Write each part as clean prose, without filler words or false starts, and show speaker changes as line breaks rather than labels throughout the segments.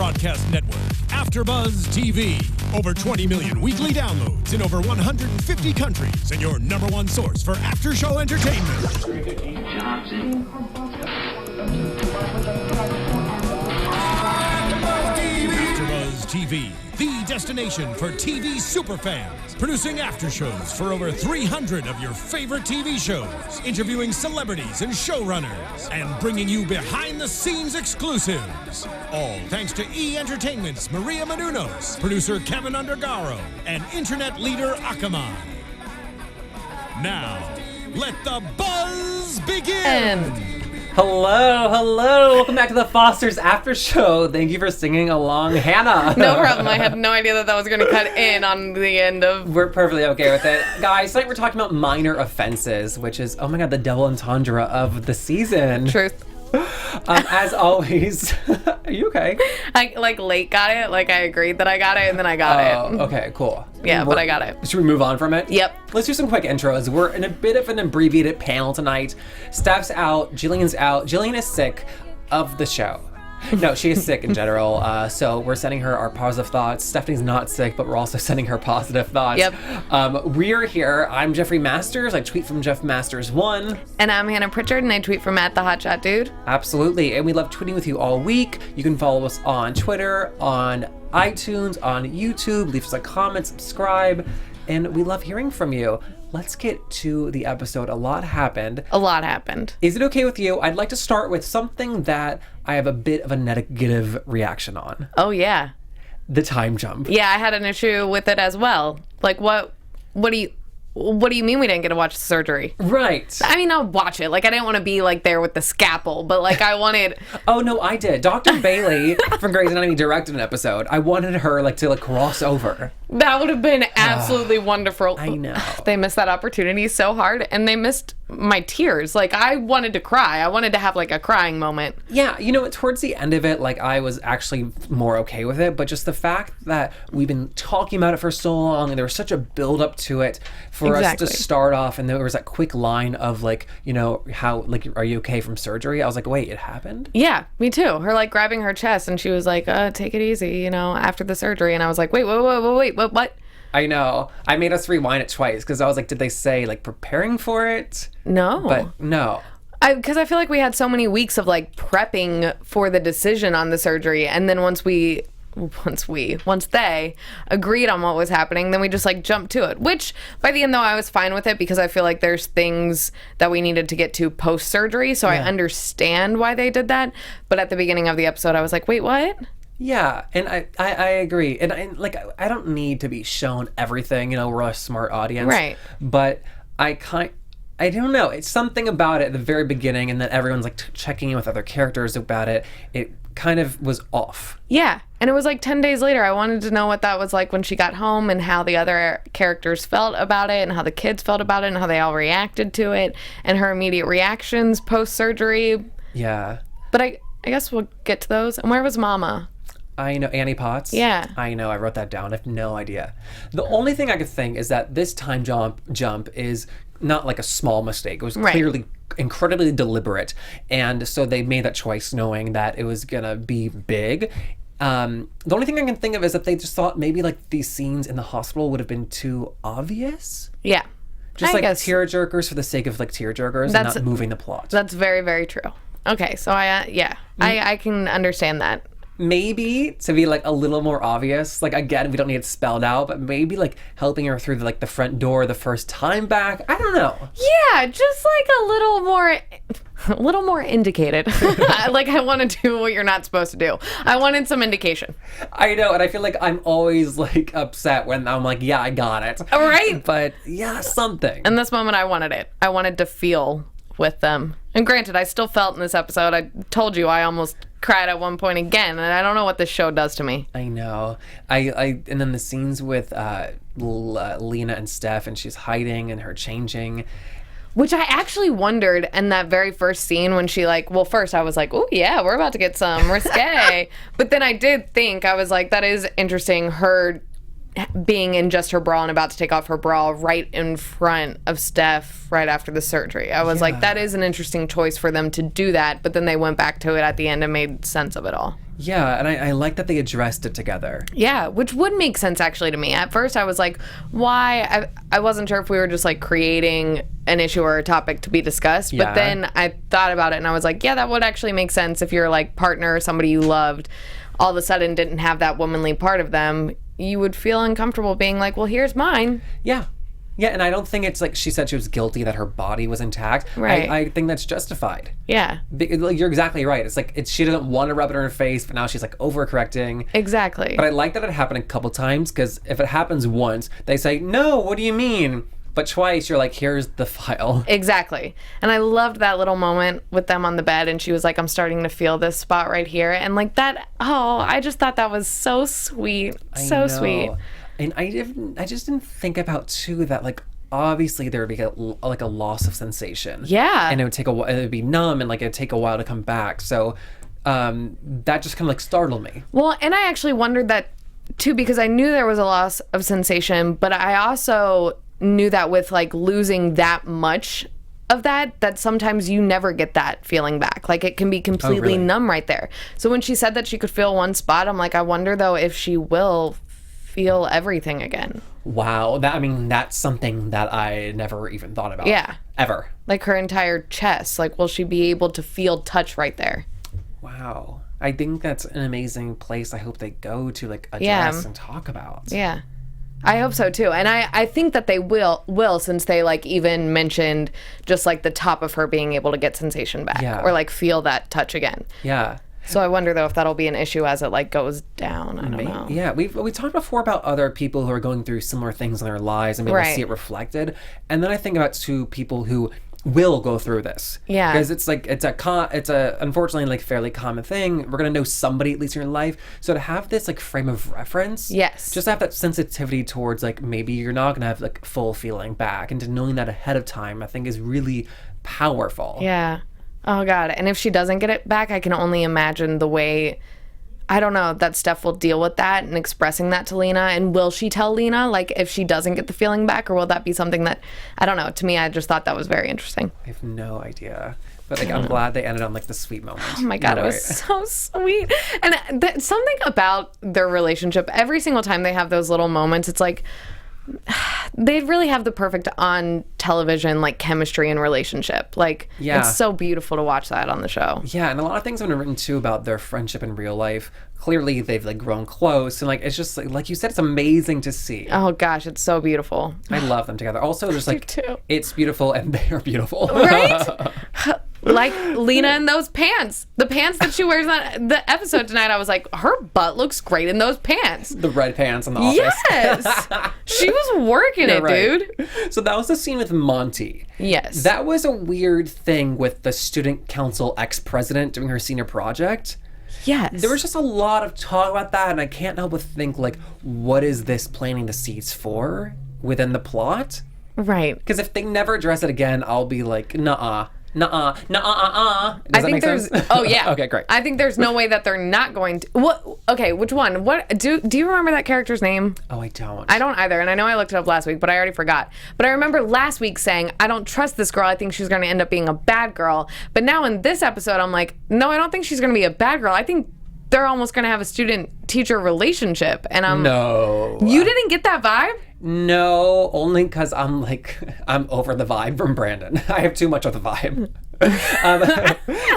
broadcast network, AFTERBUZZ TV. Over 20 million weekly downloads in over 150 countries, and your number one source for after-show entertainment. AFTERBUZZ TV, the destination for TV superfans. Producing aftershows for over 300 of your favorite TV shows. Interviewing celebrities and showrunners. And bringing you behind-the-scenes exclusives. All thanks to E! Entertainment's Maria Menounos, producer Kevin Undergaro, and internet leader Akamai. Now, let the buzz begin!
Hello. Welcome back to the Foster's After Show. Thank you for singing along, Hannah.
No problem. I had no idea that was going to cut in on the end of...
We're perfectly okay with it. Guys, tonight we're talking about minor offenses, which is, oh my god, the double entendre of the season.
Truth.
As always, are you okay?
I late got it. I agreed that I got it, and then I got it.
Okay, cool.
Yeah, but I got it.
Should we move on from it?
Yep.
Let's do some quick intros. We're in a bit of an abbreviated panel tonight. Steph's out. Jillian's out. Jillian is sick of the show. No, she is sick in general, so we're sending her our positive thoughts. Stephanie's not sick, but we're also sending her positive thoughts.
Yep.
We're here. I'm Jeffrey Masters. I tweet from Jeff Masters 1.
And I'm Hannah Prichard, and I tweet from @TheHotShotDude.
Absolutely, and we love tweeting with you all week. You can follow us on Twitter, on iTunes, on YouTube. Leave us a comment, subscribe, and we love hearing from you. Let's get to the episode. A lot happened. Is it okay with you? I'd like to start with something that I have a bit of a negative reaction on.
Oh, yeah.
The time jump.
Yeah, I had an issue with it as well. What do you mean we didn't get to watch the surgery?
Right.
I mean, I'll watch it. I didn't want to be there with the scalpel, but I wanted...
Oh, no, I did. Dr. Bailey from Grey's Anatomy directed an episode. I wanted her to cross over.
That would have been absolutely wonderful.
I know.
They missed that opportunity so hard, and they missed my tears. I wanted to cry. I wanted to have a crying moment.
Yeah, towards the end of it, I was actually more okay with it, but just the fact that we've been talking about it for so long, and there was such a build up to it for us to start off, and there was that quick line of how are you okay from surgery? I was like, wait, it happened?
Yeah, me too. Her grabbing her chest, and she was like, take it easy, after the surgery, and I was like, wait, what?
I know. I made us rewind it twice because I was like, did they say preparing for it?
No.
But no.
Because I feel we had so many weeks of prepping for the decision on the surgery, and then once they agreed on what was happening, then we just jumped to it, which by the end though I was fine with it because I feel there's things that we needed to get to post-surgery, so yeah. I understand why they did that, but at the beginning of the episode I was like, wait, what?
Yeah, and I agree, and I don't need to be shown everything, we're a smart audience,
right?
But I don't know, it's something about it at the very beginning, and then everyone's checking in with other characters about it. It kind of was off.
Yeah, and it was 10 days later. I wanted to know what that was when she got home, and how the other characters felt about it, and how the kids felt about it, and how they all reacted to it, and her immediate reactions post-surgery.
Yeah.
But I guess we'll get to those. And where was Mama?
I know, Annie Potts.
Yeah.
I know, I wrote that down. I have no idea. The only thing I could think is that this time jump is not a small mistake. It was clearly incredibly deliberate. And so they made that choice knowing that it was going to be big. The only thing I can think of is that they just thought maybe these scenes in the hospital would have been too obvious.
Yeah.
Just tearjerkers for the sake of tearjerkers and not moving the plot.
That's very, very true. Okay, so I can understand that.
Maybe to be a little more obvious, again, we don't need it spelled out, but maybe helping her through the front door the first time back. I don't know.
Yeah, just a little more indicated. I want to do what you're not supposed to do. I wanted some indication.
I know, and I feel I'm always upset when I'm yeah, I got it.
All right.
But yeah, something.
In this moment, I wanted it. I wanted to feel with them. And granted, I still felt in this episode. I told you I almost cried at one point again, and I don't know what this show does to me.
I know. And then the scenes with Lena and Steph, and she's hiding and her changing.
Which I actually wondered in that very first scene when she first I was oh yeah, we're about to get some risque. But then I did think, I was that is interesting, her being in just her bra and about to take off her bra right in front of Steph right after the surgery. I was like, that is an interesting choice for them to do that, but then they went back to it at the end and made sense of it all.
Yeah, and I like that they addressed it together.
Yeah, which would make sense actually to me. At first I was like, why? I wasn't sure if we were just like creating an issue or a topic to be discussed, but then I thought about it and I was like, yeah, that would actually make sense if your like partner or somebody you loved all of a sudden didn't have that womanly part of them. You would feel uncomfortable being like, well, here's mine.
Yeah. Yeah, and I don't think it's like she said she was guilty that her body was intact.
Right.
I think that's justified.
Yeah.
You're exactly right. It's like she doesn't want to rub it in her face, but now she's like overcorrecting.
Exactly.
But I like that it happened a couple times, because if it happens once, they say, no, what do you mean? But twice, you're like, here's the file.
Exactly. And I loved that little moment with them on the bed, and she was like, I'm starting to feel this spot right here. And like that, I just thought that was so sweet. So sweet.
And I just didn't think about too that like obviously there would be a loss of sensation. Yeah. And it would take a while. It would be numb, and like it'd take a while to come back. So that just kind of like startled me.
Well, and I actually wondered that too, because I knew there was a loss of sensation, but I also knew that with like losing that much of that sometimes you never get that feeling back. Like it can be completely numb right there. So when she said that she could feel one spot, I'm like, I wonder though if she will feel everything again.
Wow. That's something that I never even thought about.
Yeah.
Ever.
Like her entire chest. Like, will she be able to feel touch right there?
Wow. I think that's an amazing place I hope they go to like address and talk about.
Yeah. I hope so too. And I think that they will, since they like even mentioned just like the top of her being able to get sensation back or like feel that touch again.
Yeah.
So I wonder though if that'll be an issue as it like goes down. I don't know.
Yeah, we talked before about other people who are going through similar things in their lives and maybe see it reflected. And then I think about two people who will go through this. Yeah. Because it's like it's a unfortunately like fairly common thing. We're gonna know somebody at least in your life. So to have this like frame of reference, just to have that sensitivity towards like maybe you're not gonna have like full feeling back, and to knowing that ahead of time, I think is really powerful.
Yeah. Oh God. And if she doesn't get it back, I can only imagine the way, I don't know, that Steph will deal with that and expressing that to Lena. And will she tell Lena, like, if she doesn't get the feeling back, or will that be something that, I don't know. To me, I just thought that was very interesting.
I have no idea. But like, I'm glad they ended on like the sweet moment.
Oh my God, it was so sweet. And something about their relationship, every single time they have those little moments, it's like, they really have the perfect on television like chemistry and relationship. Like it's so beautiful to watch that on the show.
Yeah, and a lot of things have been written too about their friendship in real life. Clearly they've like grown close, and like it's just like you said, it's amazing to see.
Oh gosh, it's so beautiful.
I love them together. Also just like it's beautiful and they are beautiful.
Right? Like Lena in those pants. The pants that she wears on the episode tonight, I was like, her butt looks great in those pants.
The red pants in the office.
Yes! She was working it, dude.
So that was the scene with Monty.
Yes.
That was a weird thing with the student council ex-president doing her senior project.
Yes.
There was just a lot of talk about that, and I can't help but think, like, what is this planting the seeds for within the plot?
Right.
Because if they never address it again, I'll be like, nuh-uh. Nuh-uh. Nuh-uh. Does that make sense?
Oh, yeah.
Okay, great.
I think there's no way that they're not going to... What? Okay, which one? What? Do you remember that character's name?
Oh, I don't.
I don't either, and I know I looked it up last week, but I already forgot. But I remember last week saying, I don't trust this girl. I think she's going to end up being a bad girl. But now in this episode, I'm like, no, I don't think she's going to be a bad girl. I think they're almost going to have a student-teacher relationship. And I'm...
No.
You didn't get that vibe?
No, only because I'm over the vibe from Brandon. I have too much of the vibe.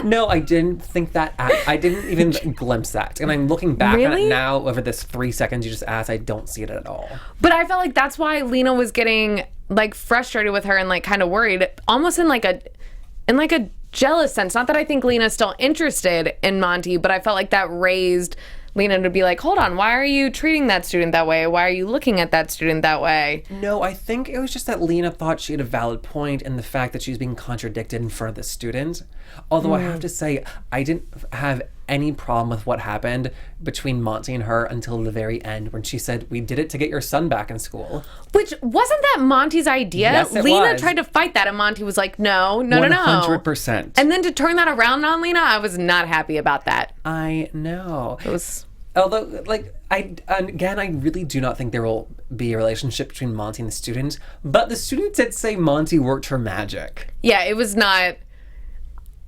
No, I didn't think that. I didn't even glimpse that. And I'm looking back at it now over this 3 seconds you just asked. I don't see it at all.
But I felt like that's why Lena was getting like frustrated with her and like kind of worried, almost in like a jealous sense. Not that I think Lena's still interested in Monty, but I felt like that raised Lena to be like, hold on, why are you treating that student that way? Why are you looking at that student that way?
No, I think it was just that Lena thought she had a valid point in the fact that she was being contradicted in front of the student. Although I have to say, I didn't have any problem with what happened between Monty and her until the very end when she said, we did it to get your son back in school.
Which, wasn't that Monty's idea?
Yes, it
Lena
was.
tried to fight that and Monty was like, no.
100%.
And then to turn that around on Lena, I was not happy about that.
I know.
It was...
Although, like, I really do not think there will be a relationship between Monty and the student, but the student did say Monty worked her magic.
Yeah, it was not...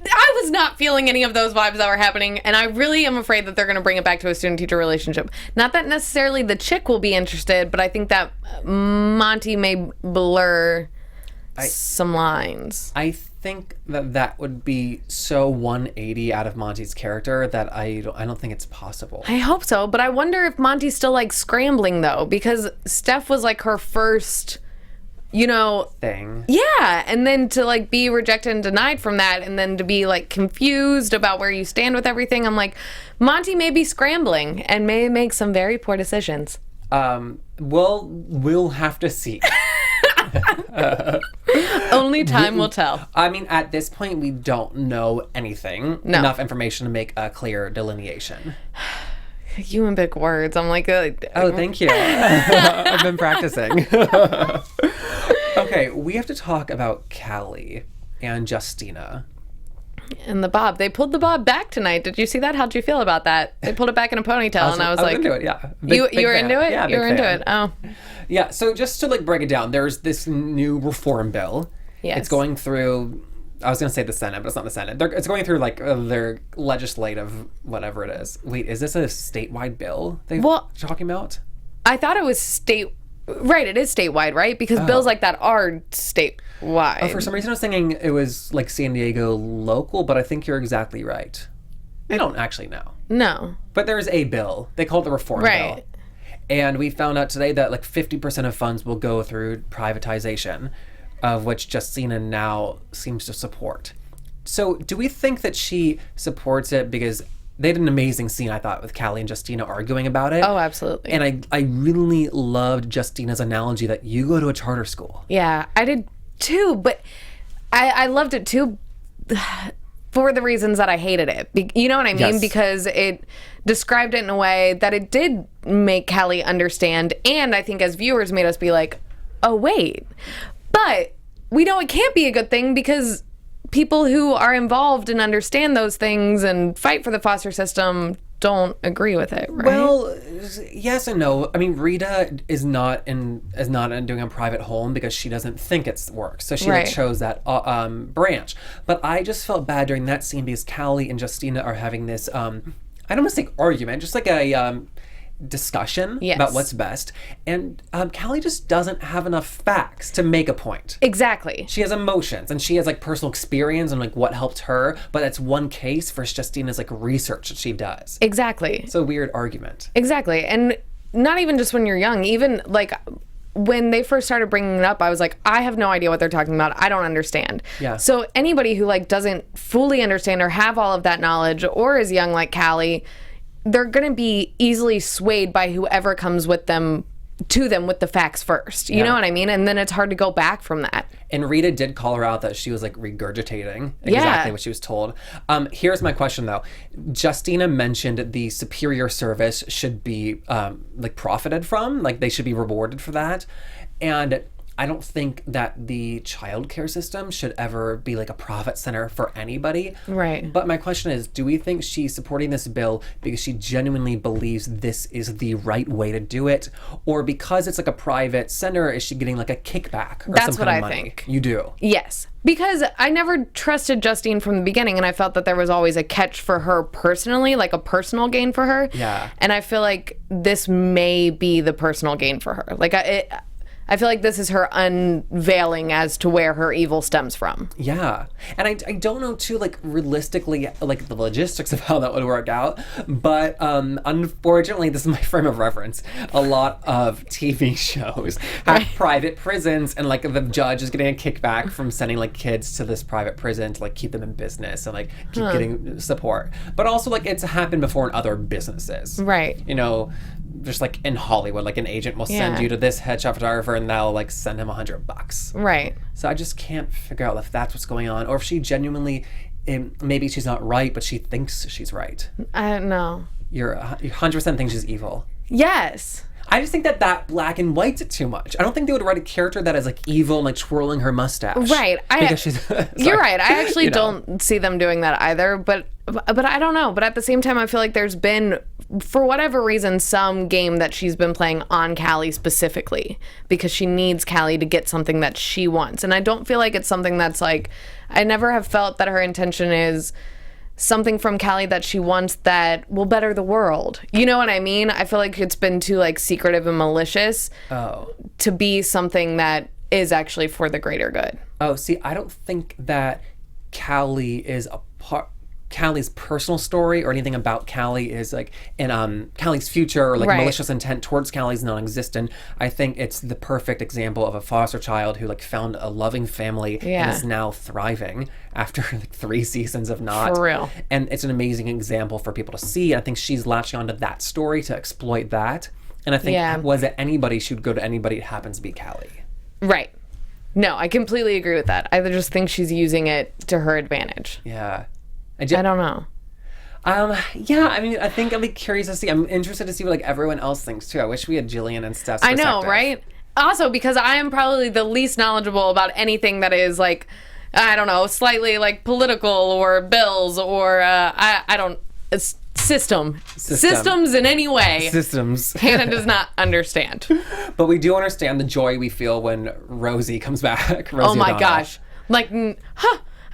I was not feeling any of those vibes that were happening, and I really am afraid that they're going to bring it back to a student-teacher relationship. Not that necessarily the chick will be interested, but I think that Monty may blur some lines.
I think that would be so 180 out of Monty's character that I don't think it's possible.
I hope so, but I wonder if Monty's still, like, scrambling, though, because Steph was, like, her first...
thing.
Yeah, and then to like be rejected and denied from that, and then to be like confused about where you stand with everything. I'm like, Monty may be scrambling and may make some very poor decisions.
We'll have to see.
Only time will tell.
I mean, at this point, we don't know anything.
No.
Enough information to make a clear delineation.
You and big words. I'm like,
oh, thank you. I've been practicing. Okay, we have to talk about Callie and Justina.
And the bob. They pulled the bob back tonight. Did you see that? How'd you feel about that? They pulled it back in a ponytail, and I was like...
into it, yeah.
You were into it?
Yeah,
you were into
fan.
it. Oh.
Yeah, so just to like break it down, there's this new reform bill.
Yes.
It's going through... I was going to say the Senate, but it's not the Senate. It's going through, like, their legislative, whatever it is. Wait, is this a statewide bill they're talking about?
I thought it was Right, it is statewide, right? Because bills like that are statewide.
Oh, for some reason I was thinking it was, like, San Diego local, but I think you're exactly right. I don't actually know.
No.
But there's a bill. They call it the reform bill. And we found out today that, like, 50% of funds will go through privatization, of which Justina now seems to support. So do we think that she supports it because they had an amazing scene, I thought, with Callie and Justina arguing about it?
Oh, absolutely.
And I really loved Justina's analogy that you go to a charter school.
Yeah, I did too, but I loved it too for the reasons that I hated it. You know what I mean?
Yes.
Because it described it in a way that it did make Callie understand, and I think as viewers made us be like, oh, wait. But we know it can't be a good thing because people who are involved and understand those things and fight for the foster system don't agree with it, right?
Well, yes and no. I mean, Rita is not doing a private home because she doesn't think it works. So she like, chose that branch. But I just felt bad during that scene because Callie and Justina are having this, I don't want to say argument, just like a... discussion about what's best, and Callie just doesn't have enough facts to make a point.
Exactly.
She has emotions and she has like personal experience and like what helped her, but that's one case versus Justina's like research that she does.
Exactly.
It's a weird argument.
Exactly. And not even just when you're young, even like when they first started bringing it up, I was like, I have no idea what they're talking about. I don't understand.
Yeah.
So anybody who like doesn't fully understand or have all of that knowledge or is young like Callie, they're going to be easily swayed by whoever comes with them to them with the facts first. You know what I mean? And then it's hard to go back from that.
And Rita did call her out that she was like regurgitating exactly what she was told. Here's my question though. Justina mentioned the superior service should be like profited from, like they should be rewarded for that. And I don't think that the childcare system should ever be like a profit center for anybody.
Right.
But my question is, do we think she's supporting this bill because she genuinely believes this is the right way to do it? Or because it's like a private center, is she getting like a kickback or
That's
some
what
kind of
I
money?
think.
You do?
Yes. Because I never trusted Justine from the beginning, and I felt that there was always a catch for her personally, like a personal gain for her.
Yeah.
And I feel like this may be the personal gain for her. Like, I feel like this is her unveiling as to where her evil stems from.
Yeah. And I don't know, too, like, realistically, like, the logistics of how that would work out. But unfortunately, this is my frame of reference. A lot of TV shows have private prisons, and, like, the judge is getting a kickback from sending, like, kids to this private prison to, like, keep them in business and, like, keep getting support. But also, like, it's happened before in other businesses.
Right.
You know, just like in Hollywood, like an agent will send you to this headshot photographer and they'll like send him $100.
Right.
So I just can't figure out if that's what's going on or if she genuinely, maybe she's not right, but she thinks she's right.
I don't know.
You're 100% think she's evil.
Yes.
I just think that black and whites it too much. I don't think they would write a character that is like evil and like twirling her mustache.
Right.
Because she's
you're right. I actually don't see them doing that either. But I don't know. But at the same time, I feel like there's been, for whatever reason, some game that she's been playing on Callie specifically because she needs Callie to get something that she wants. And I don't feel like it's something that's like, I never have felt that her intention is something from Callie that she wants that will better the world. You know what I mean? I feel like it's been too like secretive and malicious to be something that is actually for the greater good.
Oh, see, I don't think that Callie is a part. Callie's personal story or anything about Callie is like in Callie's future or like malicious intent towards Callie's non-existent. I think it's the perfect example of a foster child who like found a loving family and is now thriving after like 3 seasons of not.
For real.
And it's an amazing example for people to see. I think she's latching onto that story to exploit that. And I think was it anybody should go to anybody, it happens to be Callie.
Right. No, I completely agree with that. I just think she's using it to her advantage.
Yeah.
I don't know.
Yeah, I mean, I think I'll be curious to see. I'm interested to see what like everyone else thinks too. I wish we had Jillian and Steph's perspective.
I know, right? Also, because I am probably the least knowledgeable about anything that is like, I don't know, slightly like political or bills or I don't systems in any way.
Systems.
Hannah does not understand.
But we do understand the joy we feel when Rosie comes back. Rosie
oh my
O'Donnell.
gosh. Like,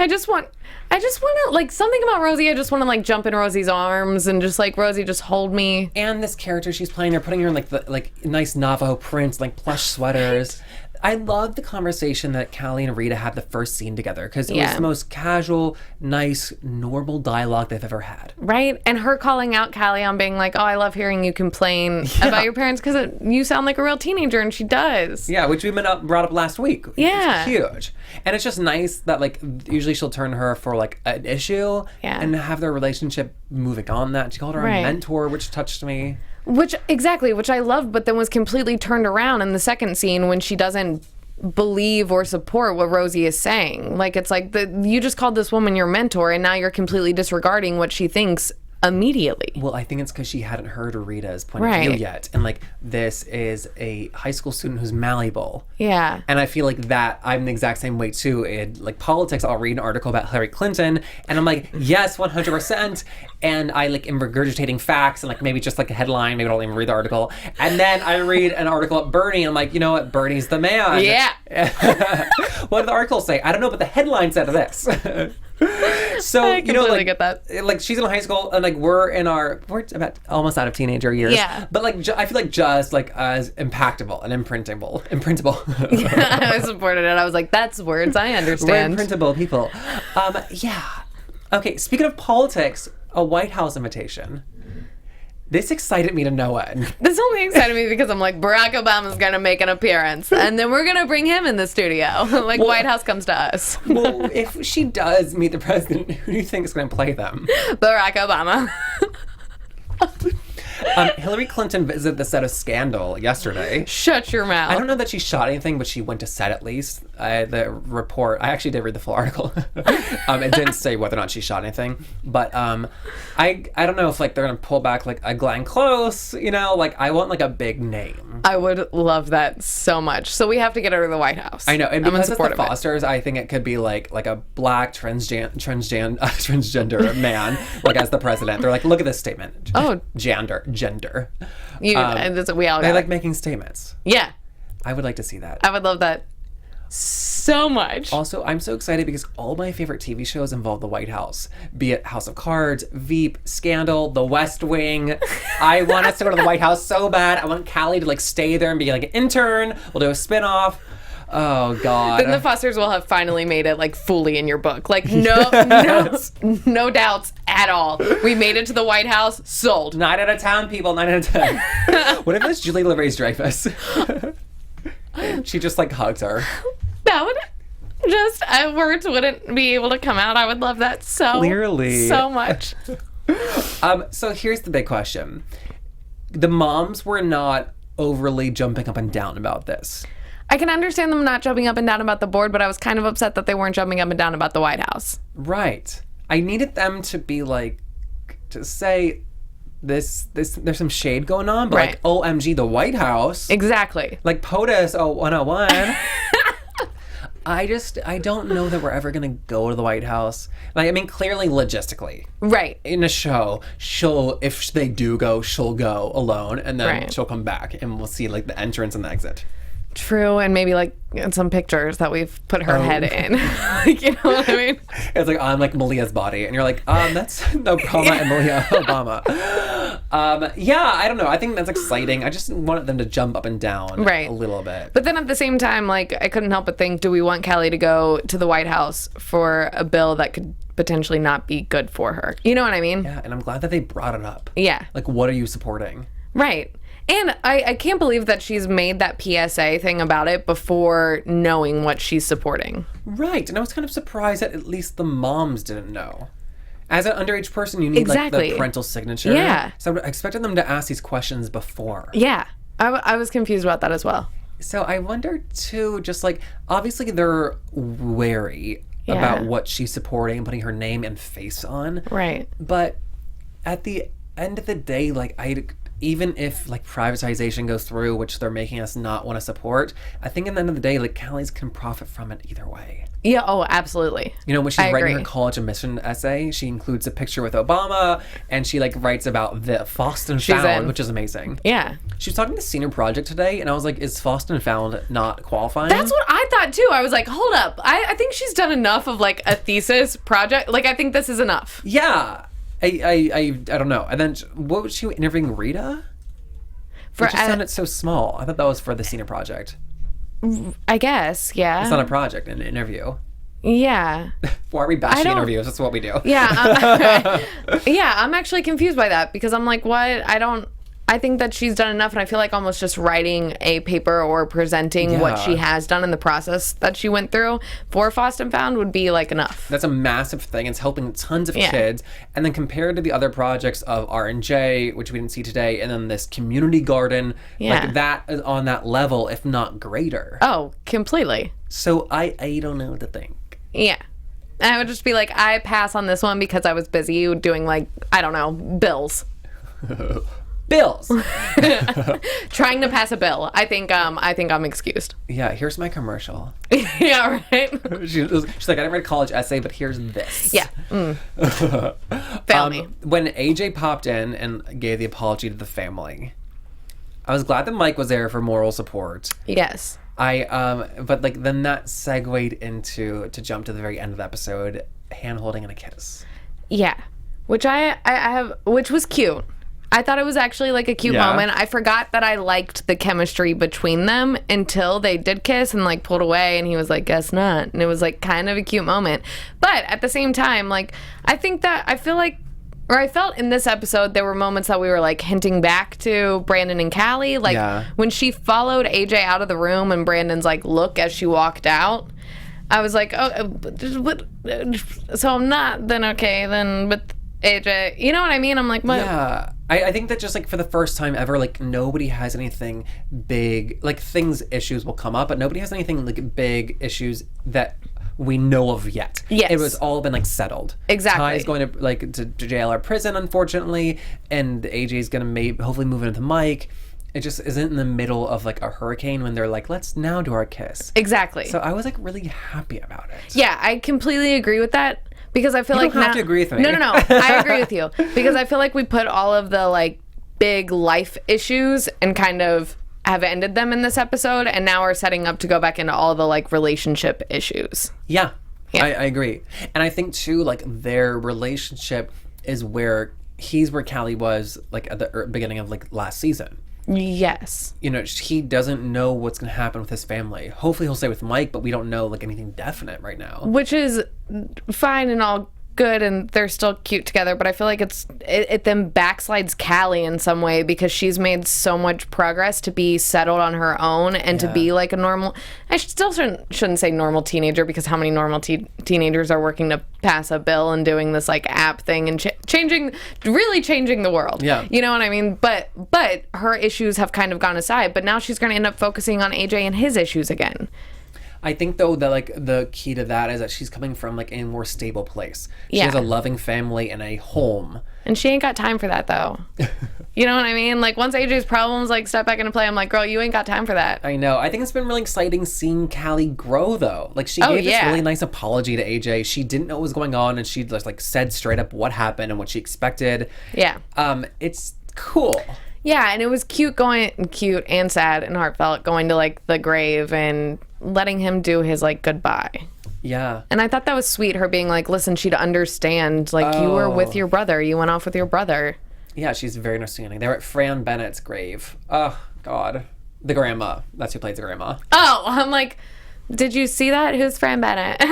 I just want to, like, something about Rosie, I just want to, like, jump in Rosie's arms and just, like, Rosie, just hold me.
And this character she's playing, they're putting her in, like, the nice Navajo prints, like, plush sweaters. Right. I love the conversation that Callie and Rita had the first scene together because it was the most casual, nice, normal dialogue they've ever had.
Right? And her calling out Callie on being like, oh, I love hearing you complain about your parents because you sound like a real teenager, and she does.
Yeah, which we brought up last week.
Yeah.
It's huge. And it's just nice that, like, usually she'll turn to her for, like, an issue and have their relationship moving on that. She called her a mentor, which touched me.
Which I loved, but then was completely turned around in the second scene when she doesn't believe or support what Rosie is saying. Like, it's like, you just called this woman your mentor, and now you're completely disregarding what she thinks immediately.
Well, I think it's because she hadn't heard Rita's point of view yet. And, like, this is a high school student who's malleable.
Yeah.
And I feel like that, I'm the exact same way, too. In, like, politics, I'll read an article about Hillary Clinton, and I'm like, yes, 100%. And I, like, am regurgitating facts and, like, maybe just, like, a headline. Maybe I don't even read the article. And then I read an article about Bernie, and I'm like, you know what? Bernie's the man.
Yeah.
What did the article say? I don't know, but the headline said this. So,
I completely get that.
Like, she's in high school, and, like, we're about almost out of teenager years.
Yeah.
But, like, I feel like just, like, as impactable and imprintable.
Yeah, I supported it. I was like, that's words I understand.
We're imprintable people. Yeah. Okay, speaking of politics, a White House invitation. This excited me to no end.
This only excited me because I'm like, Barack Obama's going to make an appearance, and then we're going to bring him in the studio. Like, White House comes to us.
Well, if she does meet the president, who do you think is going to play them?
Barack Obama.
Hillary Clinton visited the set of Scandal yesterday.
Shut your mouth.
I don't know that she shot anything, but she went to set at least. The report, I actually did read the full article. It didn't say whether or not she shot anything. But I don't know if, like, they're going to pull back, like, a Glenn Close, you know? Like, I want, like, a big name.
I would love that so much. So we have to get her to the White House.
I know. And because it's the Fosters, I think it could be, like a black transgender man, like, as the president. They're like, look at this statement.
Oh.
Gender.
We all
They like making statements.
Yeah.
I would like to see that.
I would love that so much.
Also, I'm so excited because all my favorite TV shows involve the White House. Be it House of Cards, Veep, Scandal, The West Wing. I want us to go to the White House so bad. I want Callie to, like, stay there and be, like, an intern. We'll do a spinoff. Oh, God.
Then the Fosters will have finally made it, like, fully in your book. Like, no doubts at all. We made it to the White House. Sold.
9 out of 10, people. 9 out of 10. What if it's Julie Louis-Dreyfus? She just, like, hugs her.
That would just, words wouldn't be able to come out. I would love that so much.
So here's the big question. The moms were not overly jumping up and down about this.
I can understand them not jumping up and down about the board, but I was kind of upset that they weren't jumping up and down about the White House.
Right. I needed them to be like, to say, there's some shade going on, but like OMG, the White House.
Exactly.
Like POTUS 101. I don't know that we're ever going to go to the White House. Like, I mean, clearly logistically.
Right.
In a show, if they do go, she'll go alone, and then she'll come back, and we'll see, like, the entrance and the exit.
True, and maybe like some pictures that we've put her head in. Like, you know what I mean?
It's like, I'm like Malia's body, and you're like, that's Obama and Malia Obama. Yeah, I don't know. I think that's exciting. I just wanted them to jump up and down a little bit.
But then at the same time, like, I couldn't help but think, do we want Kelly to go to the White House for a bill that could potentially not be good for her? You know what I mean?
Yeah, and I'm glad that they brought it up.
Yeah.
Like, what are you supporting?
Right. And I can't believe that she's made that PSA thing about it before knowing what she's supporting.
Right. And I was kind of surprised that at least the moms didn't know. As an underage person, you need like the parental signature.
Yeah.
So I expected them to ask these questions before.
Yeah. I was confused about that as well.
So I wonder too, just like, obviously they're wary about what she's supporting and putting her name and face on.
Right.
But at the end of the day, like, even if like privatization goes through, which they're making us not want to support, I think at the end of the day, like, Callie's can profit from it either way.
Yeah, oh, absolutely.
You know, when she's writing her college admission essay, she includes a picture with Obama, and she like writes about the Lost and Found, which is amazing.
Yeah.
She was talking to Senior Project today, and I was like, is Lost and Found not qualifying?
That's what I thought too. I was like, hold up. I think she's done enough of like a thesis project. Like, I think this is enough.
Yeah. I don't know. And then, what was she interviewing Rita? It just sounded so small. I thought that was for the Senior Project.
I guess, yeah.
It's not a project, an interview.
Yeah.
Why are we bashing interviews? That's what we do.
Yeah. Yeah, I'm actually confused by that because I'm like, what? I think that she's done enough, and I feel like almost just writing a paper or presenting what she has done in the process that she went through for Lost and Found would be like enough.
That's a massive thing. It's helping tons of kids. And then compared to the other projects of R&J, which we didn't see today, and then this community garden, like that is on that level, if not greater.
Oh, completely.
So I don't know what to think.
Yeah. And I would just be like, I pass on this one because I was busy doing, like, I don't know, bills.
Bills.
Trying to pass a bill. I think I'm excused.
Yeah, here's my commercial.
Yeah, right.
She's like, I didn't write a college essay, but here's this.
Yeah. Fail me.
When AJ popped in and gave the apology to the family, I was glad that Mike was there for moral support.
Yes.
But like then that segued into, to jump to the very end of the episode, hand holding and a kiss.
Yeah. Which which was cute. I thought it was actually like a cute moment. I forgot that I liked the chemistry between them until they did kiss and like pulled away and he was like, guess not. And it was like kind of a cute moment. But at the same time, like, I felt in this episode there were moments that we were like hinting back to Brandon and Callie. Like when she followed AJ out of the room and Brandon's like look as she walked out, I was like, oh, so I'm not, then okay, then, but AJ, you know what I mean? I'm like, what?
Yeah. I think that just like for the first time ever, like nobody has anything big, like issues will come up, but nobody has anything like big issues that we know of yet.
Yes.
It was all been like settled.
Exactly.
Ty's going to like to jail or prison, unfortunately, and AJ's going to hopefully move into Mike. It just isn't in the middle of like a hurricane when they're like, let's now do our kiss.
Exactly.
So I was like really happy about it.
Yeah, I completely agree with that. Because I feel
you
like
don't have to agree with me.
No. I agree with you. Because I feel like we put all of the like big life issues and kind of have ended them in this episode, and now we're setting up to go back into all the like relationship issues.
Yeah. I agree. And I think too, like their relationship is where Callie was like at the beginning of like last season.
Yes.
You know, he doesn't know what's going to happen with his family. Hopefully he'll stay with Mike, but we don't know like anything definite right now.
Which is fine and all good, and they're still cute together, but I feel like it then backslides Callie in some way because she's made so much progress to be settled on her own and to be like a normal, I still shouldn't say normal teenager, because how many normal teenagers are working to pass a bill and doing this like app thing and changing the world.
Yeah.
You know what I mean? But her issues have kind of gone aside, but now she's going to end up focusing on AJ and his issues again.
I think though that like the key to that is that she's coming from like a more stable place. She has a loving family and a home.
And she ain't got time for that though. You know what I mean? Like once AJ's problems like step back into play, I'm like, girl, you ain't got time for that.
I know. I think it's been really exciting seeing Callie grow though. Like she gave this really nice apology to AJ. She didn't know what was going on and she just like said straight up what happened and what she expected.
Yeah.
It's cool.
Yeah, and it was cute and sad and heartfelt going to like the grave and letting him do his like goodbye.
Yeah.
And I thought that was sweet, her being like, listen, she'd understand, like you were with your brother, you went off with your brother.
Yeah, she's very understanding. They were at Fran Bennett's grave. Oh God, the grandma. That's who plays the grandma.
Oh, I'm like, did you see that? Who's Fran Bennett?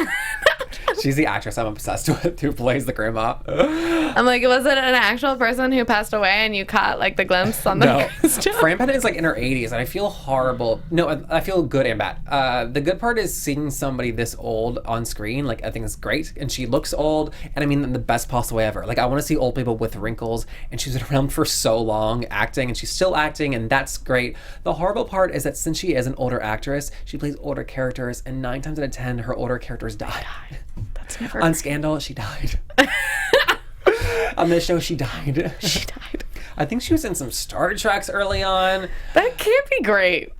She's the actress I'm obsessed with who plays the grandma.
I'm like, was it an actual person who passed away and you caught like the glimpse on the
No. Fran Bennett is like in her 80s and I feel horrible. No, I feel good and bad. The good part is seeing somebody this old on screen. Like I think it's great. And she looks old and I mean in the best possible way ever. Like I want to see old people with wrinkles and she's been around for so long acting and she's still acting and that's great. The horrible part is that since she is an older actress, she plays older characters and 9 times out of 10 her older characters die.
That's never
on Scandal, she died. On this show, she died.
She died.
I think she was in some Star Treks early on.
That can't be great.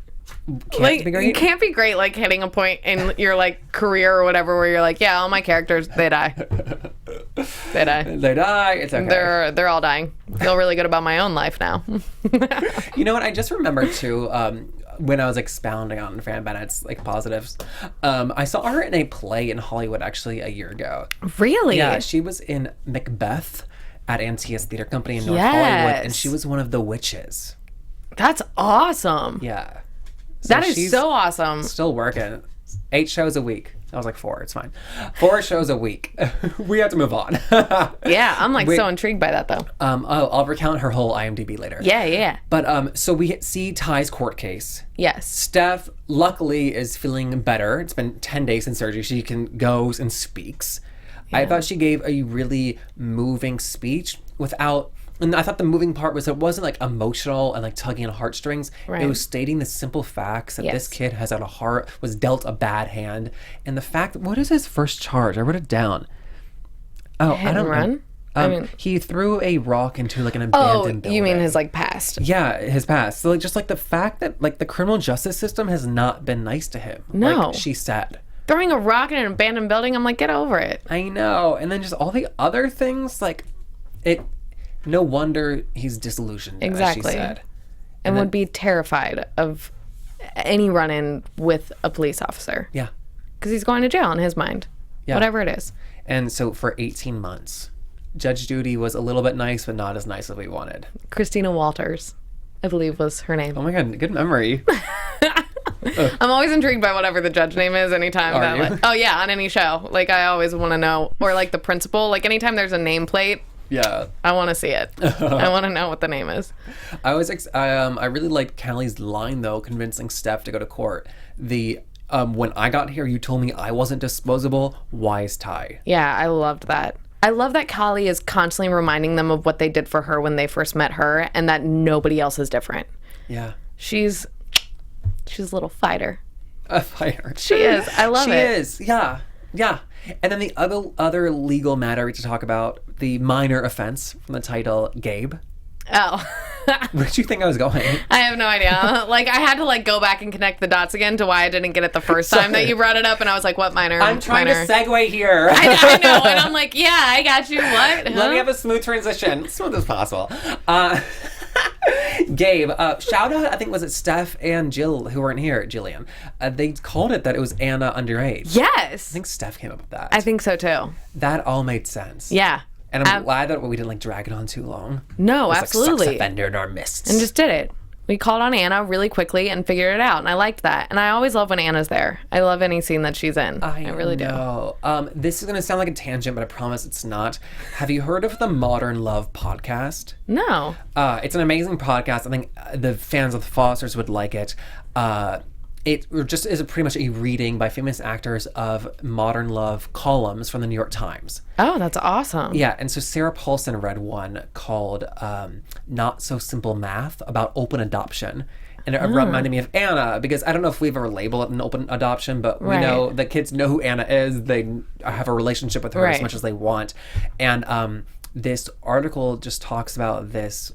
Can't be great?
It can't be great, like hitting a point in your like career or whatever where you're like, yeah, all my characters, they die. They die.
They die. It's okay.
They're all dying. Feel really good about my own life now.
You know what? I just remembered too. When I was expounding on Fran Bennett's like positives, I saw her in a play in Hollywood actually a year ago.
Really?
Yeah, she was in Macbeth at Antaeus Theater Company in North Hollywood, and she was one of the witches.
That's awesome.
Yeah. So
that is so awesome.
Still working. 8 shows a week. I was like 4. It's fine. 4 shows a week. We have to move on.
Yeah, I'm like so intrigued by that though.
I'll recount her whole IMDb later.
Yeah.
But so we see Ty's court case.
Yes.
Steph luckily is feeling better. It's been 10 days since surgery. She goes and speaks. Yeah. I thought she gave a really moving speech and I thought the moving part was it wasn't like emotional and like tugging on heartstrings. Right. It was stating the simple facts that this kid was dealt a bad hand. And the fact, what is his first charge? I wrote it down. Oh, I don't
run.
He threw a rock into like an abandoned building.
You mean his like past?
Yeah, his past. So like just like the fact that like the criminal justice system has not been nice to him.
No,
like she said.
Throwing a rock in an abandoned building, I'm like, get over it.
I know. And then just all the other things, like it. No wonder he's disillusioned,
exactly.
As she said.
And would be terrified of any run-in with a police officer.
Yeah.
Because he's going to jail in his mind. Yeah. Whatever it is.
And so for 18 months, Judge Judy was a little bit nice, but not as nice as we wanted.
Christina Walters, I believe was her name.
Oh my God, good memory.
I'm always intrigued by whatever the judge name is anytime on any show. Like I always want to know. Or like the principal. Like anytime there's a nameplate.
Yeah,
I want to see it. I want to know what the name is.
I really liked Callie's line though, convincing Steph to go to court. When I got here, you told me I wasn't disposable. Wise Ty.
Yeah, I loved that. I love that Callie is constantly reminding them of what they did for her when they first met her, and that nobody else is different.
Yeah,
she's a little fighter.
A fighter.
She is. I love it.
She is. Yeah. And then the other legal matter we have to talk about, the minor offense from the title, Gabe.
Oh.
Where did you think I was going?
I have no idea. Like, I had to, like, go back and connect the dots again to why I didn't get it the first time that you brought it up, and I was like, what minor?
I'm trying to segue here.
I know, and I'm like, yeah, I got you. What?
Let me have a smooth transition. Smooth as possible. Gabe, shout out, I think, was it Steph and Jill who weren't here, Jillian. They called it that it was Anna underage.
Yes.
I think Steph came up with that.
I think so, too.
That all made sense.
Yeah.
And I'm glad that we didn't, like, drag it on too long.
No, absolutely.
Like, sex offender in our midst.
And just did it. We called on Anna really quickly and figured it out, and I liked that. And I always love when Anna's there. I love any scene that she's in. I really do.
This is going to sound like a tangent, but I promise it's not. Have you heard of the Modern Love podcast?
No.
It's an amazing podcast. I think the fans of the Fosters would like it. It just is pretty much a reading by famous actors of Modern Love columns from the New York Times.
Oh, that's awesome.
Yeah, and so Sarah Paulson read one called Not So Simple Math about open adoption. And it reminded me of Anna, because I don't know if we've ever labeled it an open adoption, but we know the kids know who Anna is. They have a relationship with her as much as they want. And this article just talks about this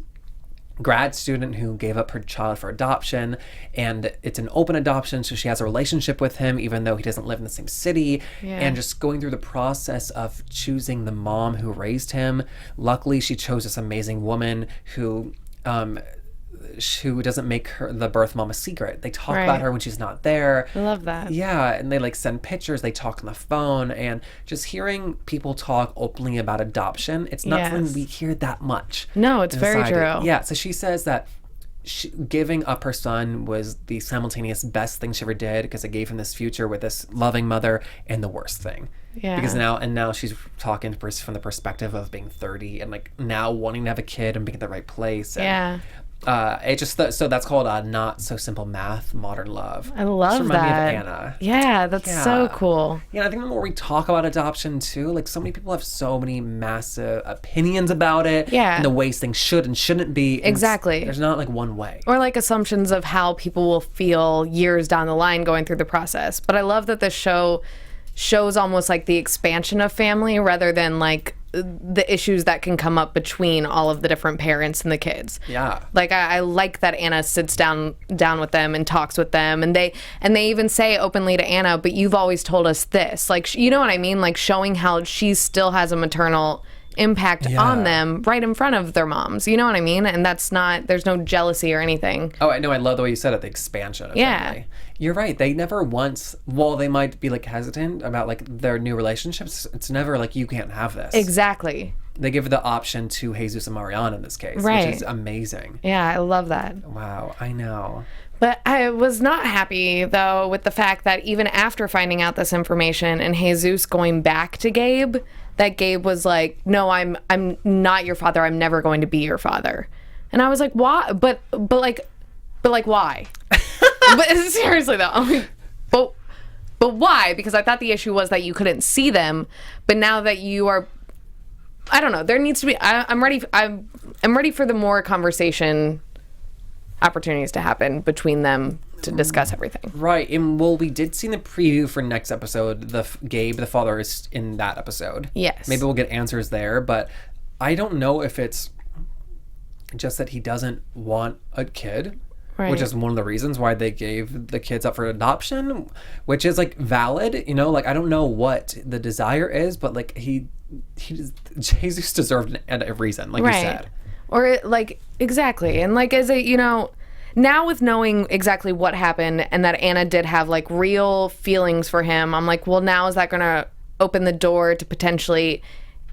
grad student who gave up her child for adoption, and it's an open adoption, so she has a relationship with him even though he doesn't live in the same city. And just going through the process of choosing the mom who raised him. Luckily she chose this amazing woman who doesn't make the birth mom a secret. They talk about her when she's not there.
I love that.
Yeah, and they like send pictures, they talk on the phone, and just hearing people talk openly about adoption, it's not something we hear that much.
No, it's very true.
Yeah, so she says that giving up her son was the simultaneous best thing she ever did, because it gave him this future with this loving mother, and the worst thing. Yeah. Because now she's talking from the perspective of being 30 and like now wanting to have a kid and being at the right place. And, it just so that's called Not So Simple Math, Modern Love.
I love that.
Me of Anna.
Yeah, that's so cool.
Yeah, I think the more we talk about adoption too, like so many people have so many massive opinions about it. Yeah. And the ways things should and shouldn't be.
Exactly.
There's not like one way.
Or like assumptions of how people will feel years down the line going through the process. But I love that this show shows almost like the expansion of family rather than like the issues that can come up between all of the different parents and the kids. Yeah. Like I like that Anna sits down with them and talks with them, and they even say openly to Anna, but you've always told us this. Like, you know what I mean? Like showing how she still has a maternal impact on them right in front of their moms. You know what I mean? And there's no jealousy or anything.
Oh, I know. I love the way you said it, the expansion of family. You're right. They never once, while they might be like hesitant about like their new relationships, it's never like you can't have this.
Exactly.
They give the option to Jesus and Mariana in this case, which is amazing.
Yeah, I love that.
Wow, I know.
But I was not happy, though, with the fact that even after finding out this information and Jesus going back to Gabe, that Gabe was like, no, I'm not your father. I'm never going to be your father. And I was like, why? But why? But seriously, though, I'm like, but why? Because I thought the issue was that you couldn't see them. But now that you are, I don't know. There needs to be. I'm ready. I'm ready for the more conversation opportunities to happen between them to discuss everything.
Right. And well, we did see in the preview for next episode, Gabe, the father, is in that episode. Yes. Maybe we'll get answers there, but I don't know if it's just that he doesn't want a kid, which is one of the reasons why they gave the kids up for adoption, which is like valid, you know, like I don't know what the desire is, but like Jesus deserved a reason, like you said.
Or like, exactly. And like, as a, you know, now with knowing exactly what happened and that Anna did have like real feelings for him, I'm like, well, now is that going to open the door to potentially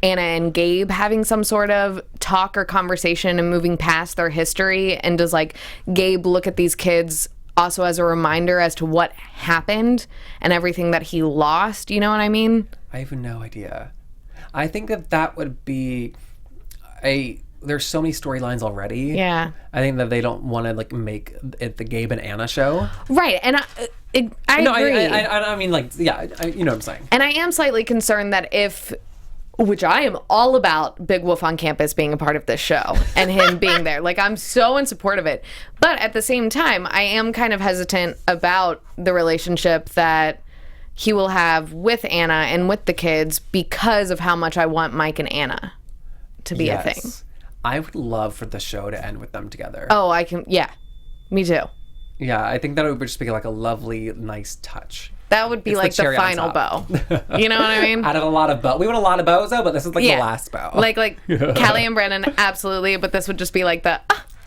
Anna and Gabe having some sort of talk or conversation and moving past their history? And does like Gabe look at these kids also as a reminder as to what happened and everything that he lost? You know what I mean?
I have no idea. I think that would be there's so many storylines already. Yeah. I think that they don't want to like make it the Gabe and Anna show.
Right. And I agree.
I mean, like, yeah, you know what I'm saying.
And I am slightly concerned that which I am all about Big Wolf on Campus being a part of this show and him being there. Like, I'm so in support of it. But at the same time, I am kind of hesitant about the relationship that he will have with Anna and with the kids because of how much I want Mike and Anna to be a thing.
I would love for the show to end with them together.
Oh, yeah. Me too.
Yeah, I think that would just be like a lovely, nice touch.
That would be like the final bow. You know what I mean?
Out of a lot of bow. We want a lot of bows, though, but this is like the last bow.
Like Callie and Brandon, absolutely, but this would just be like the,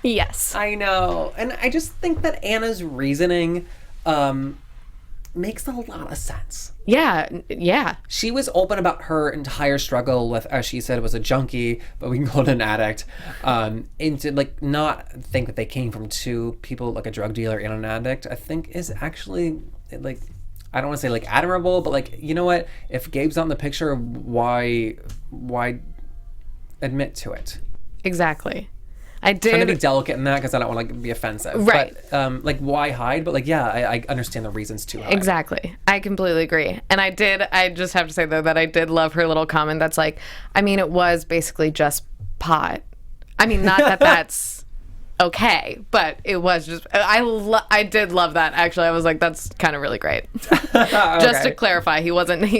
yes.
I know. And I just think that Anna's reasoning makes a lot of sense.
Yeah, yeah.
She was open about her entire struggle with, as she said, it was a junkie, but we can call it an addict. And to like not think that they came from two people, like a drug dealer and an addict, I think is actually like, I don't want to say like admirable, but like, you know what? If Gabe's not in the picture, why admit to it?
Exactly. I did.
I'm trying to be delicate in that because I don't want to be offensive.
Right.
But like, why hide? But like, yeah, I understand the reasons to hide.
Exactly. I completely agree. And I just have to say, though, that I did love her little comment that's like, I mean, it was basically just pot. I mean, not that that's okay, but it was just I did love that, actually. I was like, that's kind of really great. Just to clarify, he wasn't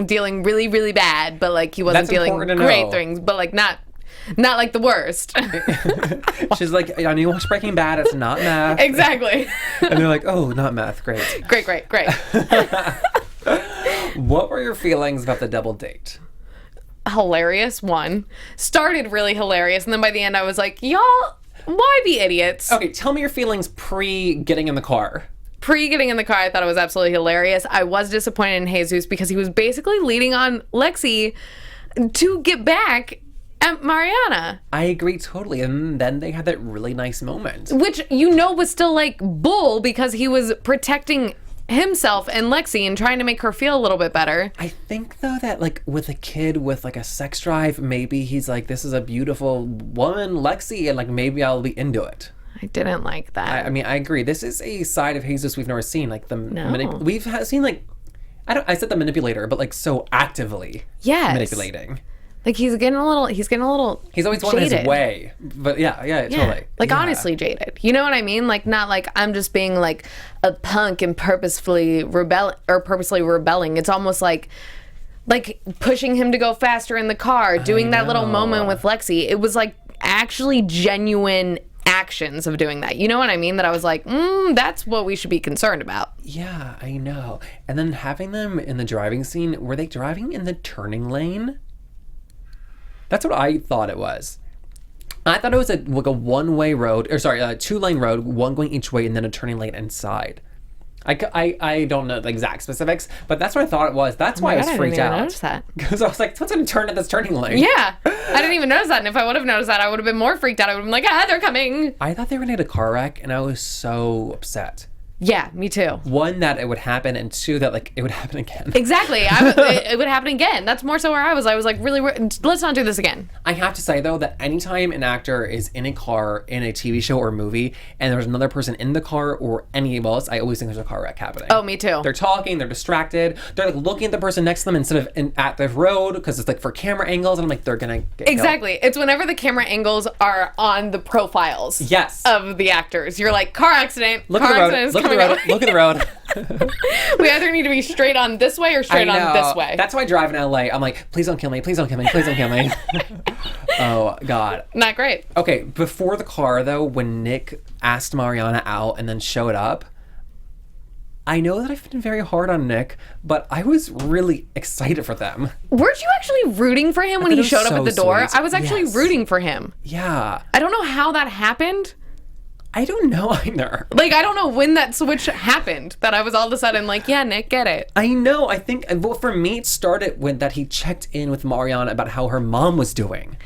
dealing really, really bad, but like he wasn't dealing great things, but like not like the worst.
She's like, I knew you watched Breaking Bad, it's not math.
Exactly.
And they're like, oh, not math, great.
Great.
What were your feelings about the double date?
Hilarious, one. Started really hilarious, and then by the end I was like, y'all, why be idiots?
Okay, tell me your feelings pre-getting in the car.
Pre-getting in the car, I thought it was absolutely hilarious. I was disappointed in Jesus because he was basically leading on Lexi to get back at Mariana.
I agree totally. And then they had that really nice moment.
Which, was still like bull because he was protecting himself and Lexi and trying to make her feel a little bit better.
I think though that like with a kid with like a sex drive, maybe he's like, this is a beautiful woman, Lexi, and like maybe I'll be into it.
I didn't like that.
I mean, I agree. This is a side of Jesus we've never seen. Like we've seen like, I said the manipulator, but like so actively manipulating.
Like he's getting a little
He's always wanted his way. But yeah, totally.
Like honestly jaded. You know what I mean? Like not like I'm just being like a punk and purposely rebelling. It's almost like pushing him to go faster in the car, doing that little moment with Lexi. It was like actually genuine actions of doing that. You know what I mean? That I was like, that's what we should be concerned about.
Yeah, I know. And then having them in the driving scene, were they driving in the turning lane? That's what I thought it was. I thought it was like a one-way road, or sorry, a two-lane road, one going each way, and then a turning lane inside. I don't know the exact specifics, but that's what I thought it was. That's why I was freaked out. I didn't even notice that. Because I was like, what's going to turn at this turning lane?
Yeah, I didn't even notice that. And if I would have noticed that, I would have been more freaked out. I would have been like, they're coming.
I thought they were going to hit a car wreck, and I was so upset.
Yeah, me too.
One, that it would happen, and two, that like it would happen again.
Exactly. It would happen again. That's more so where I was. I was like, really, let's not do this again.
I have to say, though, that anytime an actor is in a car in a TV show or movie, and there's another person in the car or any of us, I always think there's a car wreck happening.
Oh, me too.
They're talking, they're distracted, they're like looking at the person next to them instead of at the road, because it's like for camera angles, and I'm like, they're gonna get
Exactly.
killed.
It's whenever the camera angles are on the profiles of the actors. You're like, car accident.
Look at the road.
We either need to be straight on this way or straight on this way.
That's why I drive in LA. I'm like, please don't kill me. Please don't kill me. Please don't kill me. Oh, God.
Not great.
Okay, before the car, though, when Nick asked Mariana out and then showed up, I know that I've been very hard on Nick, but I was really excited for them.
Weren't you actually rooting for him when he showed up at the door?
Sweet.
I was actually rooting for him.
Yeah.
I don't know how that happened.
I don't know either.
Like, I don't know when that switch happened, that I was all of a sudden like, yeah, Nick, get it.
I know. I think, well, for me, it started when that he checked in with Mariana about how her mom was doing.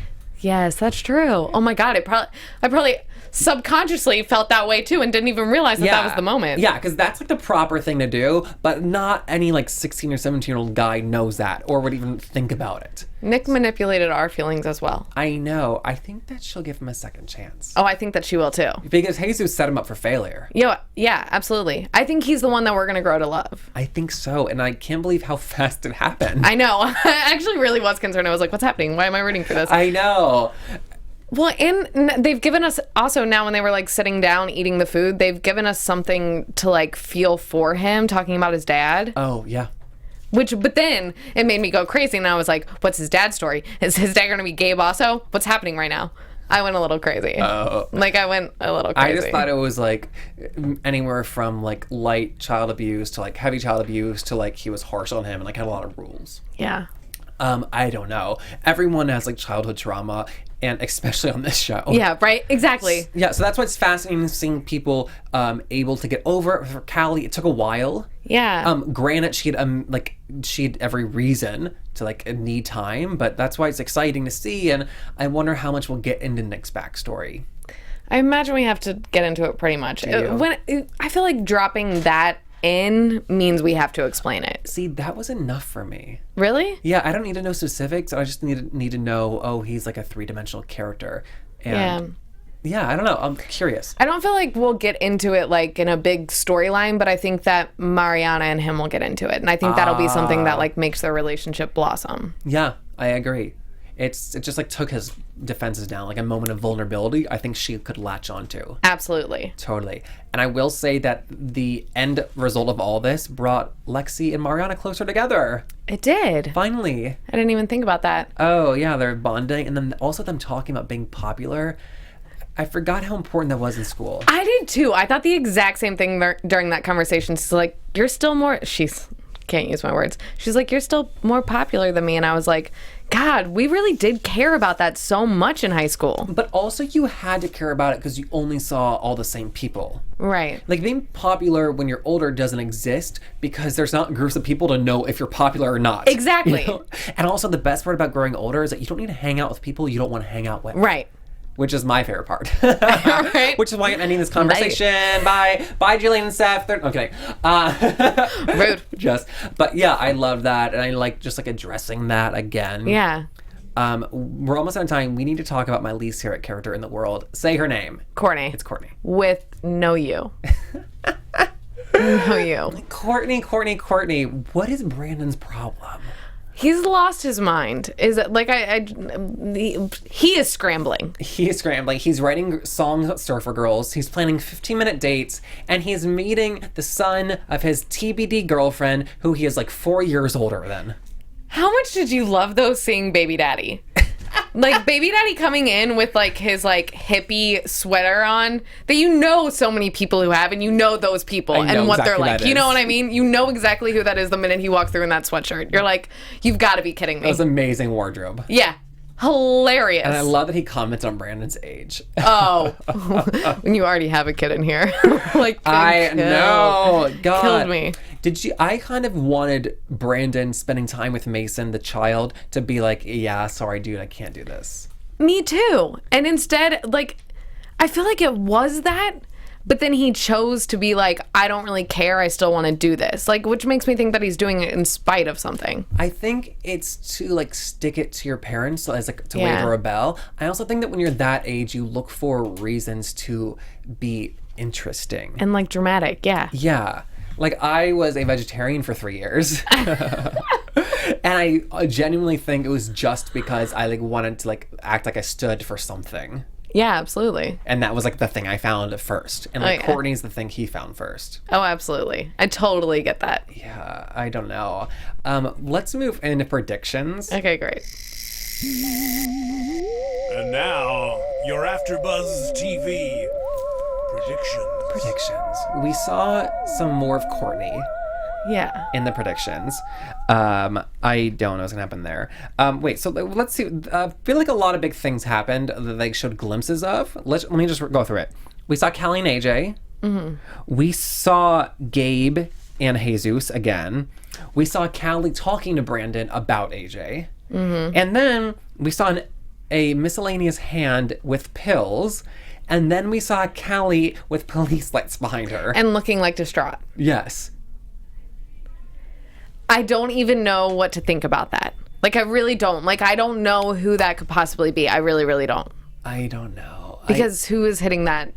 Yes, that's true. Oh my God, I probably subconsciously felt that way too and didn't even realize that was the moment.
Yeah, because that's like the proper thing to do, but not any like 16 or 17-year-old guy knows that or would even think about it.
Nick manipulated our feelings as well.
I know. I think that she'll give him a second chance.
Oh, I think that she will too.
Because Jesus set him up for failure.
Yeah, absolutely. I think he's the one that we're going to grow to love.
I think so, and I can't believe how fast it happened.
I know. I actually really was concerned. I was like, what's happening? Why am I rooting for this?
I know.
Well, and they've given us also now when they were like sitting down eating the food, they've given us something to like feel for him, talking about his dad.
Oh, yeah.
But then it made me go crazy, and I was like, what's his dad's story? Is his dad going to be Gabe also? What's happening right now? I went a little crazy. Like, I went a little crazy.
I just thought it was like anywhere from like light child abuse to like heavy child abuse to like he was harsh on him and like had a lot of rules.
Yeah.
I don't know. Everyone has like childhood trauma, and especially on this show.
Yeah, right? Exactly.
Yeah, so that's why it's fascinating seeing people able to get over it. For Callie, it took a while.
Yeah.
Granted, she had every reason to like need time, but that's why it's exciting to see, and I wonder how much we'll get into Nick's backstory.
I imagine we have to get into it pretty much. I feel like dropping that in means we have to explain it.
See, that was enough for me.
Really?
Yeah, I don't need to know specifics. I just need to know, oh, he's like a three-dimensional character. And yeah, I don't know. I'm curious.
I don't feel like we'll get into it like in a big storyline, but I think that Mariana and him will get into it. And I think that'll be something that like makes their relationship blossom.
Yeah, I agree. it just like took his defenses down, like a moment of vulnerability. I think she could latch onto.
Absolutely.
Totally. And I will say that the end result of all this brought Lexi and Mariana closer together.
It did.
Finally.
I didn't even think about that.
Oh, yeah, they're bonding. And then also them talking about being popular. I forgot how important that was in school.
I did too. I thought the exact same thing during that conversation. She's like, you're still more... Can't use my words. She's like, you're still more popular than me. And I was like, God, we really did care about that so much in high school.
But also you had to care about it because you only saw all the same people.
Right.
Like being popular when you're older doesn't exist because there's not groups of people to know if you're popular or not.
Exactly.
You know? And also the best part about growing older is that you don't need to hang out with people you don't want to hang out with.
Right.
Which is my favorite part.
Right.
Which is why I'm ending this conversation. Nice. Bye, Jillian and Seth. Okay.
Rude.
But yeah, I love that. And I like just like addressing that again.
Yeah.
We're almost out of time. We need to talk about my least favorite character in the world. Say her name.
Courtney.
It's Courtney.
With no you. No you.
Courtney. What is Brandon's problem?
He's lost his mind. Is it like he is scrambling.
He is scrambling. He's writing songs about surfer girls. He's planning 15-minute dates, and he's meeting the son of his TBD girlfriend, who he is like 4 years older than.
How much did you love those seeing Baby Daddy? Like Baby Daddy coming in with like his like hippie sweater on that you know so many people who have, and you know those people and what they're like. You know what I mean? You know exactly who that is the minute he walks through in that sweatshirt. You're like, you've got to be kidding me.
That was amazing wardrobe.
Yeah. Hilarious.
And I love that he comments on Brandon's age.
Oh. When you already have a kid in here. Like,
I know. God.
Killed me.
I kind of wanted Brandon spending time with Mason, the child, to be like, yeah, sorry, dude, I can't do this.
Me too. And instead, like, I feel like it was that, but then he chose to be like, I don't really care, I still want to do this. Like, which makes me think that he's doing it in spite of something.
I think it's to, like, stick it to your parents as, like, to wave a rebel. I also think that when you're that age, you look for reasons to be interesting.
And, like, dramatic, yeah.
Yeah. Like, I was a vegetarian for 3 years. And I genuinely think it was just because I, like, wanted to, like, act like I stood for something.
Yeah, absolutely.
And that was, like, the thing I found at first. And, like, Courtney's the thing he found first.
Oh, absolutely. I totally get that.
Yeah, I don't know. Let's move into predictions.
Okay, great.
And now, your AFTERBUZZ TV predictions.
We saw some more of Courtney.
Yeah.
In the predictions. I don't know what's gonna happen there. Wait, so let's see. I feel like a lot of big things happened that they showed glimpses of. Let me just go through it. We saw Callie and AJ. Mm-hmm. We saw Gabe and Jesus again. We saw Callie talking to Brandon about AJ. Mm-hmm. And then we saw a miscellaneous hand with pills. And then we saw Callie with police lights behind her.
And looking like distraught.
Yes.
I don't even know what to think about that. Like, I really don't. Like, I don't know who that could possibly be. I really, really don't.
I don't know.
Because who is hitting that?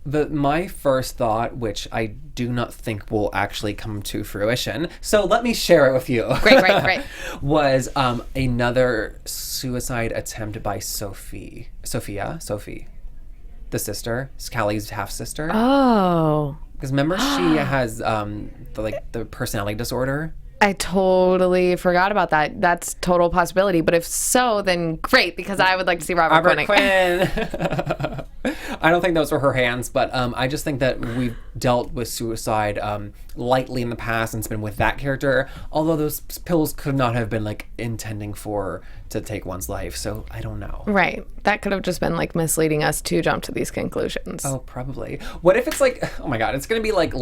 My first thought, which I do not think will actually come to fruition, so let me share it with you.
Great.
Was another suicide attempt by Sophie, the sister, Callie's half sister.
Oh.
Because remember she has the personality disorder.
I totally forgot about that. That's total possibility. But if so, then great, because I would like to see Robert
Quinn. I don't think those were her hands, but I just think that we've dealt with suicide lightly in the past, and it's been with that character. Although those pills could not have been like intending to take one's life, so I don't know.
Right. That could have just been like misleading us to jump to these conclusions.
Oh, probably. What if it's like, oh my God, it's gonna be like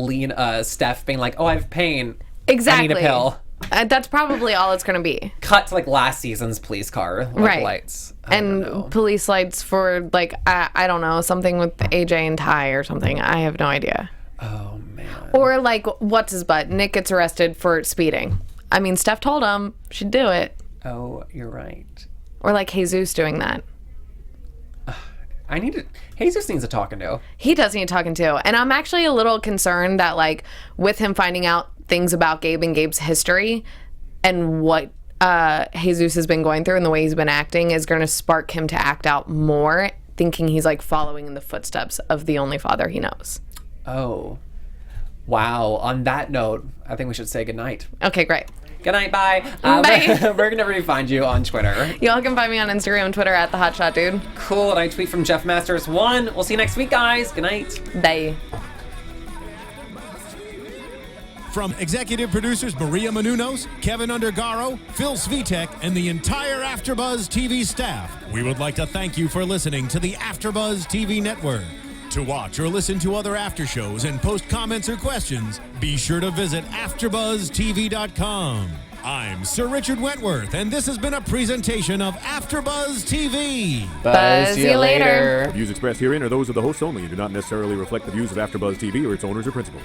Steph being like, oh, I have pain.
Exactly.
I need a pill.
That's probably all it's going to be.
Cut to like last season's police car lights.
And police lights for like, I don't know, something with AJ and Ty or something. I have no idea.
Oh, man.
Or like, what's his butt? Nick gets arrested for speeding. I mean, Steph told him she'd do it.
Oh, you're right.
Or like Jesus doing that.
Jesus needs a talking to.
He does need talking to. And I'm actually a little concerned that like with him finding out things about Gabe and Gabe's history and what Jesus has been going through and the way he's been acting is going to spark him to act out more, thinking he's like following in the footsteps of the only father he knows.
Oh. Wow. On that note, I think we should say goodnight.
Okay, great.
Good night, bye.
Bye.
Where can everybody find you on Twitter?
Y'all can find me on Instagram and Twitter at @thehotshotdude.
Cool, and I tweet from Jeff Masters 1. We'll see you next week, guys. Good night.
Bye.
From executive producers Maria Menounos, Kevin Undergaro, Phil Svitek, and the entire AfterBuzz TV staff, we would like to thank you for listening to the AfterBuzz TV network. To watch or listen to other after shows and post comments or questions, be sure to visit AfterBuzzTV.com. I'm Sir Richard Wentworth, and this has been a presentation of AfterBuzz TV.
Buzz you later.
The views expressed herein are those of the hosts only and do not necessarily reflect the views of AfterBuzz TV or its owners or principals.